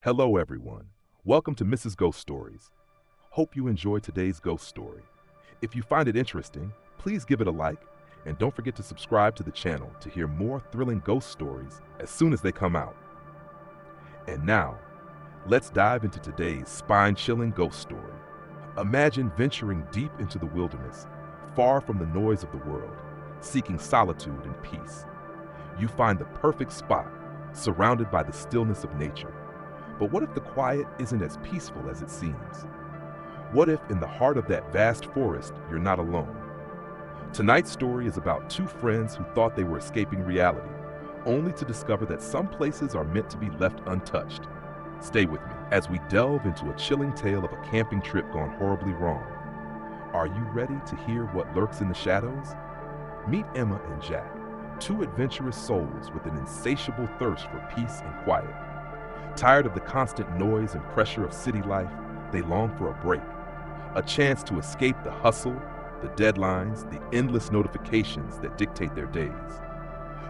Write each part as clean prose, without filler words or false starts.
Hello everyone. Welcome to Mrs. Ghost Stories. Hope you enjoy today's ghost story. If you find it interesting, please give it a like and don't forget to subscribe to the channel to hear more thrilling ghost stories as soon as they come out. And now, let's dive into today's spine-chilling ghost story. Imagine venturing deep into the wilderness, far from the noise of the world, seeking solitude and peace. You find the perfect spot, surrounded by the stillness of nature. But what if the quiet isn't as peaceful as it seems? What if in the heart of that vast forest, you're not alone? Tonight's story is about two friends who thought they were escaping reality, only to discover that some places are meant to be left untouched. Stay with me as we delve into a chilling tale of a camping trip gone horribly wrong. Are you ready to hear what lurks in the shadows? Meet Emma and Jack, two adventurous souls with an insatiable thirst for peace and quiet. Tired of the constant noise and pressure of city life, they long for a break, a chance to escape the hustle, the deadlines, the endless notifications that dictate their days.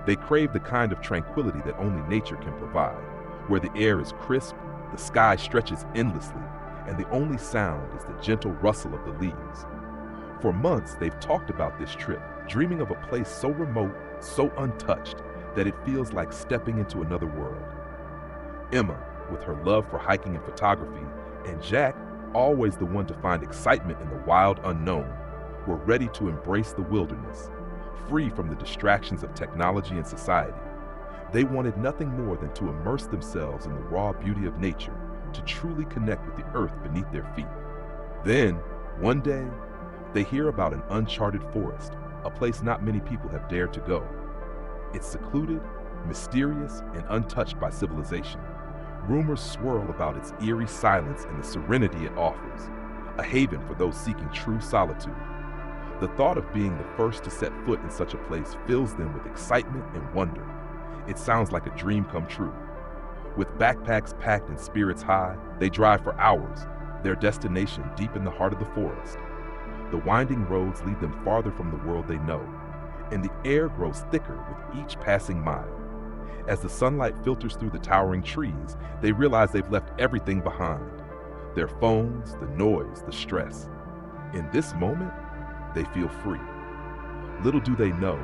They crave the kind of tranquility that only nature can provide, where the air is crisp, the sky stretches endlessly, and the only sound is the gentle rustle of the leaves. For months, they've talked about this trip, dreaming of a place so remote, so untouched, that it feels like stepping into another world. Emma, with her love for hiking and photography, and Jack, always the one to find excitement in the wild unknown, were ready to embrace the wilderness, free from the distractions of technology and society. They wanted nothing more than to immerse themselves in the raw beauty of nature, to truly connect with the earth beneath their feet. Then, one day, they hear about an uncharted forest, a place not many people have dared to go. It's secluded, mysterious, and untouched by civilization. Rumors swirl about its eerie silence and the serenity it offers, a haven for those seeking true solitude. The thought of being the first to set foot in such a place fills them with excitement and wonder. It sounds like a dream come true. With backpacks packed and spirits high, they drive for hours, their destination deep in the heart of the forest. The winding roads lead them farther from the world they know, and the air grows thicker with each passing mile. As the sunlight filters through the towering trees, they realize they've left everything behind. Their phones, the noise, the stress. In this moment, they feel free. Little do they know,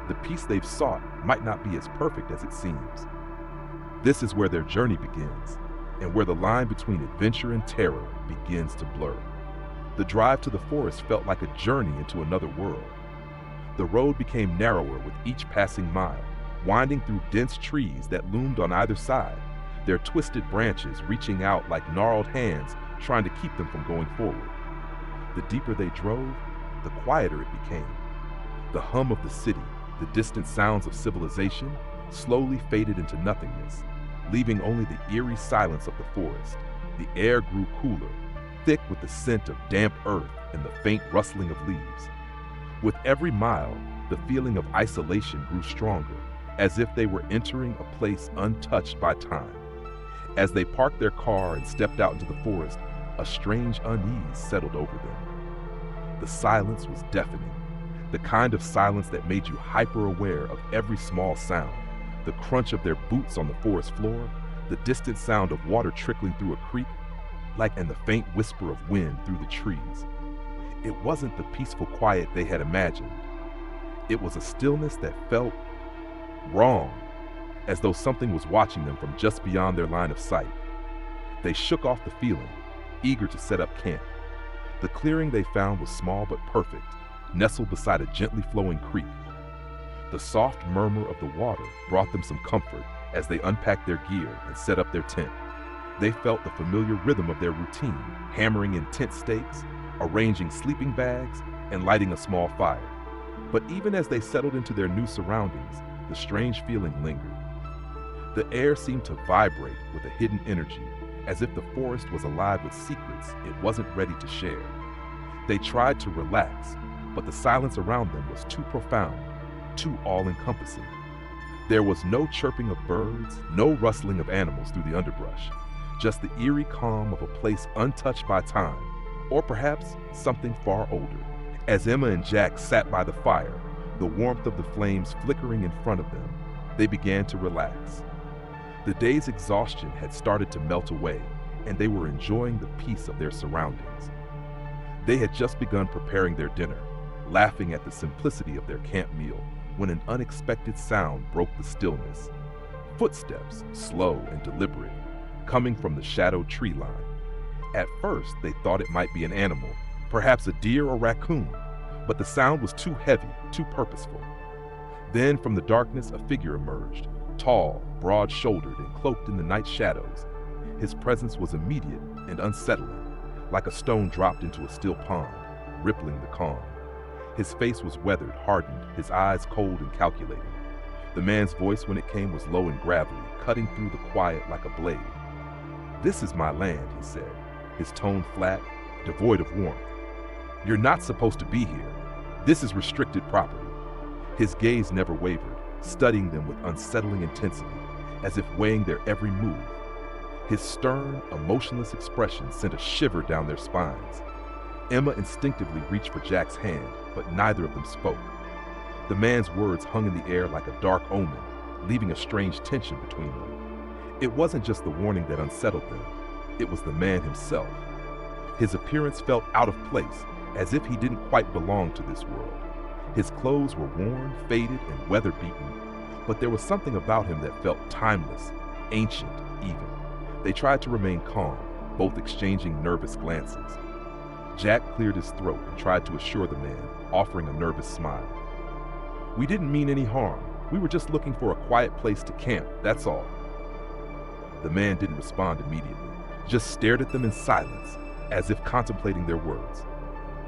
the peace they've sought might not be as perfect as it seems. This is where their journey begins, and where the line between adventure and terror begins to blur. The drive to the forest felt like a journey into another world. The road became narrower with each passing mile, winding through dense trees that loomed on either side, their twisted branches reaching out like gnarled hands trying to keep them from going forward. The deeper they drove, the quieter it became. The hum of the city, the distant sounds of civilization, slowly faded into nothingness, leaving only the eerie silence of the forest. The air grew cooler, thick with the scent of damp earth and the faint rustling of leaves. With every mile, the feeling of isolation grew stronger, as if they were entering a place untouched by time. As they parked their car and stepped out into the forest, a strange unease settled over them. The silence was deafening, the kind of silence that made you hyper-aware of every small sound, the crunch of their boots on the forest floor, the distant sound of water trickling through a creek, and the faint whisper of wind through the trees. It wasn't the peaceful quiet they had imagined. It was a stillness that felt wrong, as though something was watching them from just beyond their line of sight. They shook off the feeling, eager to set up camp. The clearing they found was small but perfect, nestled beside a gently flowing creek. The soft murmur of the water brought them some comfort as they unpacked their gear and set up their tent. They felt the familiar rhythm of their routine, hammering in tent stakes, arranging sleeping bags, and lighting a small fire. But even as they settled into their new surroundings, the strange feeling lingered. The air seemed to vibrate with a hidden energy, as if the forest was alive with secrets it wasn't ready to share. They tried to relax, but the silence around them was too profound, too all-encompassing. There was no chirping of birds, no rustling of animals through the underbrush, just the eerie calm of a place untouched by time, or perhaps something far older. As Emma and Jack sat by the fire, the warmth of the flames flickering in front of them, they began to relax. The day's exhaustion had started to melt away, and they were enjoying the peace of their surroundings. They had just begun preparing their dinner, laughing at the simplicity of their camp meal, when an unexpected sound broke the stillness. Footsteps, slow and deliberate, coming from the shadowed tree line. At first, they thought it might be an animal, perhaps a deer or raccoon, but the sound was too heavy, too purposeful. Then from the darkness, a figure emerged, tall, broad-shouldered, and cloaked in the night shadows. His presence was immediate and unsettling, like a stone dropped into a still pond, rippling the calm. His face was weathered, hardened, his eyes cold and calculating. The man's voice, when it came, was low and gravelly, cutting through the quiet like a blade. "This is my land," he said, his tone flat, devoid of warmth. "You're not supposed to be here. This is restricted property." His gaze never wavered, studying them with unsettling intensity, as if weighing their every move. His stern, emotionless expression sent a shiver down their spines. Emma instinctively reached for Jack's hand, but neither of them spoke. The man's words hung in the air like a dark omen, leaving a strange tension between them. It wasn't just the warning that unsettled them, it was the man himself. His appearance felt out of place, as if he didn't quite belong to this world. His clothes were worn, faded, and weather-beaten, but there was something about him that felt timeless, ancient even. They tried to remain calm, both exchanging nervous glances. Jack cleared his throat and tried to assure the man, offering a nervous smile. "We didn't mean any harm. We were just looking for a quiet place to camp, that's all." The man didn't respond immediately, just stared at them in silence, as if contemplating their words.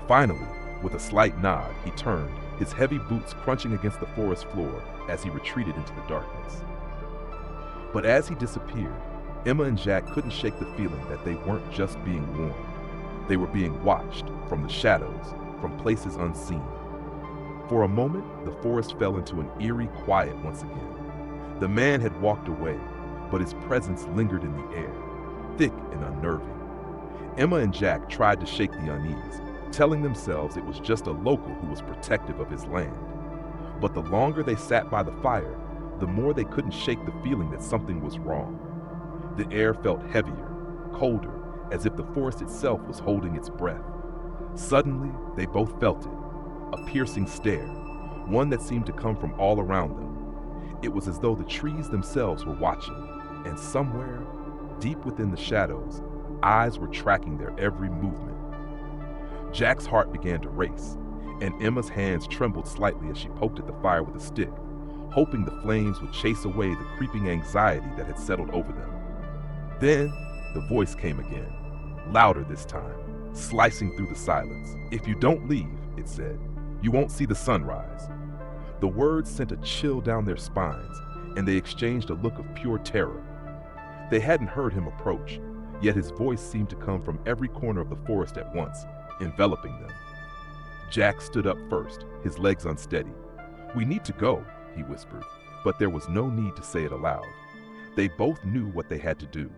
Finally, with a slight nod, he turned, his heavy boots crunching against the forest floor as he retreated into the darkness. But as he disappeared, Emma and Jack couldn't shake the feeling that they weren't just being warned. They were being watched from the shadows, from places unseen. For a moment, the forest fell into an eerie quiet once again. The man had walked away, but his presence lingered in the air, thick and unnerving. Emma and Jack tried to shake the unease, telling themselves it was just a local who was protective of his land. But the longer they sat by the fire, the more they couldn't shake the feeling that something was wrong. The air felt heavier, colder, as if the forest itself was holding its breath. Suddenly, they both felt it, a piercing stare, one that seemed to come from all around them. It was as though the trees themselves were watching, and somewhere, deep within the shadows, eyes were tracking their every movement. Jack's heart began to race, and Emma's hands trembled slightly as she poked at the fire with a stick, hoping the flames would chase away the creeping anxiety that had settled over them. Then, the voice came again, louder this time, slicing through the silence. "If you don't leave," it said, "you won't see the sunrise." The words sent a chill down their spines, and they exchanged a look of pure terror. They hadn't heard him approach, yet his voice seemed to come from every corner of the forest at once, enveloping them. Jack stood up first, his legs unsteady. "We need to go," he whispered, but there was no need to say it aloud. They both knew what they had to do.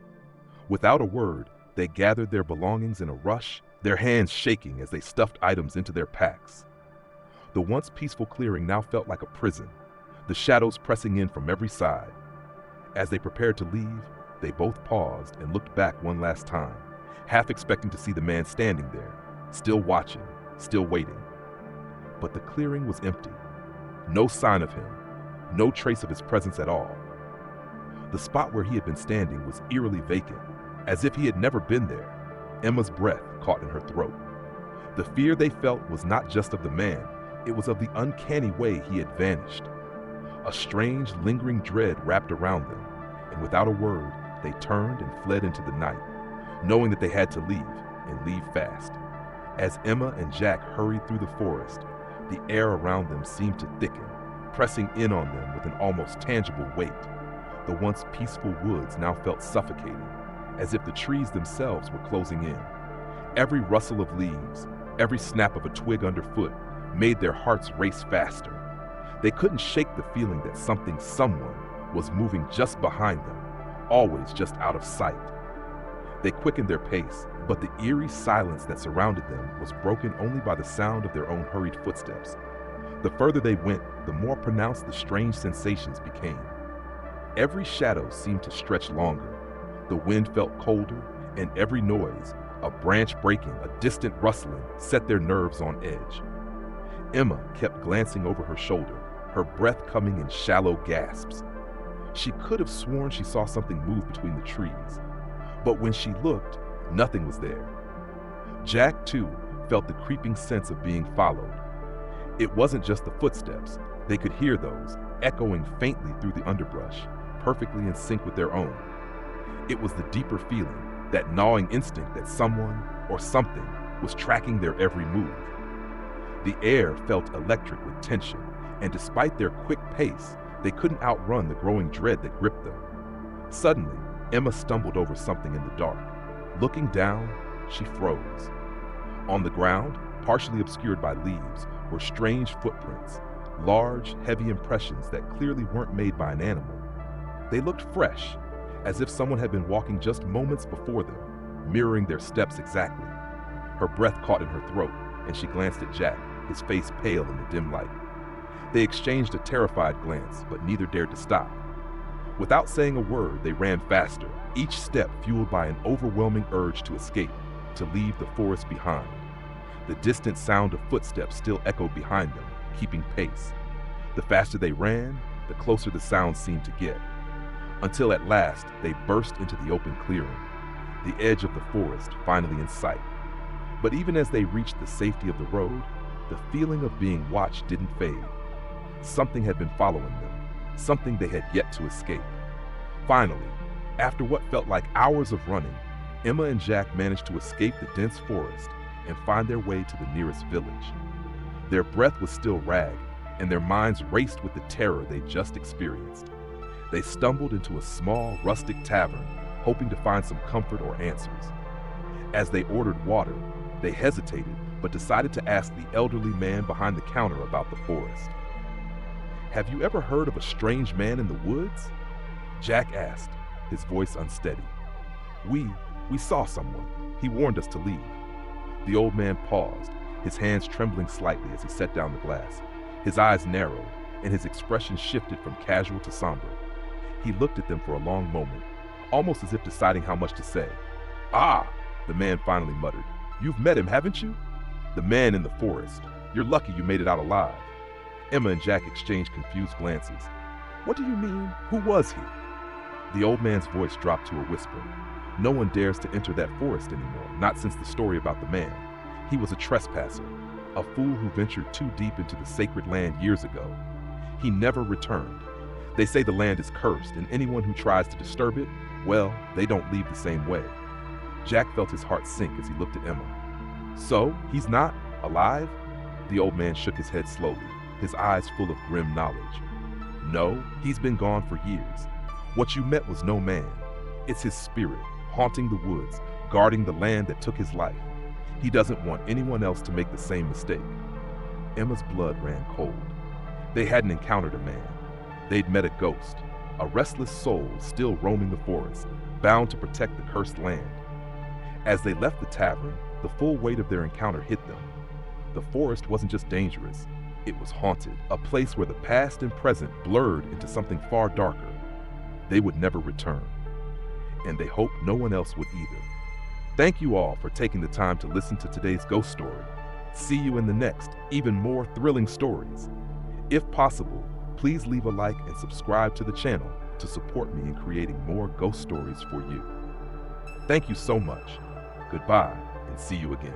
Without a word, they gathered their belongings in a rush, their hands shaking as they stuffed items into their packs. The once peaceful clearing now felt like a prison, the shadows pressing in from every side. As they prepared to leave, they both paused and looked back one last time, half expecting to see the man standing there, still watching, still waiting. But the clearing was empty. No sign of him, no trace of his presence at all. The spot where he had been standing was eerily vacant, as if he had never been there. Emma's breath caught in her throat. The fear they felt was not just of the man, it was of the uncanny way he had vanished. A strange, lingering dread wrapped around them, and without a word, they turned and fled into the night, knowing that they had to leave, and leave fast. As Emma and Jack hurried through the forest, the air around them seemed to thicken, pressing in on them with an almost tangible weight. The once peaceful woods now felt suffocating, as if the trees themselves were closing in. Every rustle of leaves, every snap of a twig underfoot made their hearts race faster. They couldn't shake the feeling that someone was moving just behind them, always just out of sight. They quickened their pace, but the eerie silence that surrounded them was broken only by the sound of their own hurried footsteps. The further they went, the more pronounced the strange sensations became. Every shadow seemed to stretch longer. The wind felt colder, and every noise, a branch breaking, a distant rustling, set their nerves on edge. Emma kept glancing over her shoulder, her breath coming in shallow gasps. She could have sworn she saw something move between the trees, but when she looked, nothing was there. Jack, too, felt the creeping sense of being followed. It wasn't just the footsteps. They could hear those, echoing faintly through the underbrush, perfectly in sync with their own. It was the deeper feeling, that gnawing instinct that someone or something was tracking their every move. The air felt electric with tension, and despite their quick pace, they couldn't outrun the growing dread that gripped them. Suddenly, Emma stumbled over something in the dark. Looking down, she froze. On the ground, partially obscured by leaves, were strange footprints, large, heavy impressions that clearly weren't made by an animal. They looked fresh, as if someone had been walking just moments before them, mirroring their steps exactly. Her breath caught in her throat, and she glanced at Jack, his face pale in the dim light. They exchanged a terrified glance, but neither dared to stop. Without saying a word, they ran faster, each step fueled by an overwhelming urge to escape, to leave the forest behind. The distant sound of footsteps still echoed behind them, keeping pace. The faster they ran, the closer the sound seemed to get, until at last they burst into the open clearing, the edge of the forest finally in sight. But even as they reached the safety of the road, the feeling of being watched didn't fade. Something had been following them, something they had yet to escape. Finally, after what felt like hours of running, Emma and Jack managed to escape the dense forest and find their way to the nearest village. Their breath was still ragged, and their minds raced with the terror they'd just experienced. They stumbled into a small, rustic tavern, hoping to find some comfort or answers. As they ordered water, they hesitated, but decided to ask the elderly man behind the counter about the forest. "Have you ever heard of a strange man in the woods?" Jack asked, his voice unsteady. We saw someone. He warned us to leave." The old man paused, his hands trembling slightly as he set down the glass. His eyes narrowed, and his expression shifted from casual to somber. He looked at them for a long moment, almost as if deciding how much to say. "Ah," the man finally muttered. "You've met him, haven't you? The man in the forest. You're lucky you made it out alive." Emma and Jack exchanged confused glances. "What do you mean? Who was he?" The old man's voice dropped to a whisper. "No one dares to enter that forest anymore, not since the story about the man. He was a trespasser, a fool who ventured too deep into the sacred land years ago. He never returned. They say the land is cursed, and anyone who tries to disturb it, well, they don't leave the same way." Jack felt his heart sink as he looked at Emma. "So, he's not alive?" The old man shook his head slowly, his eyes full of grim knowledge. "No, he's been gone for years. What you met was no man. It's his spirit, haunting the woods, guarding the land that took his life. He doesn't want anyone else to make the same mistake." Emma's blood ran cold. They hadn't encountered a man. They'd met a ghost, a restless soul still roaming the forest, bound to protect the cursed land. As they left the tavern, the full weight of their encounter hit them. The forest wasn't just dangerous, it was haunted, a place where the past and present blurred into something far darker. They would never return, and they hoped no one else would either. Thank you all for taking the time to listen to today's ghost story. See you in the next, even more thrilling stories. If possible, please leave a like and subscribe to the channel to support me in creating more ghost stories for you. Thank you so much. Goodbye, and see you again.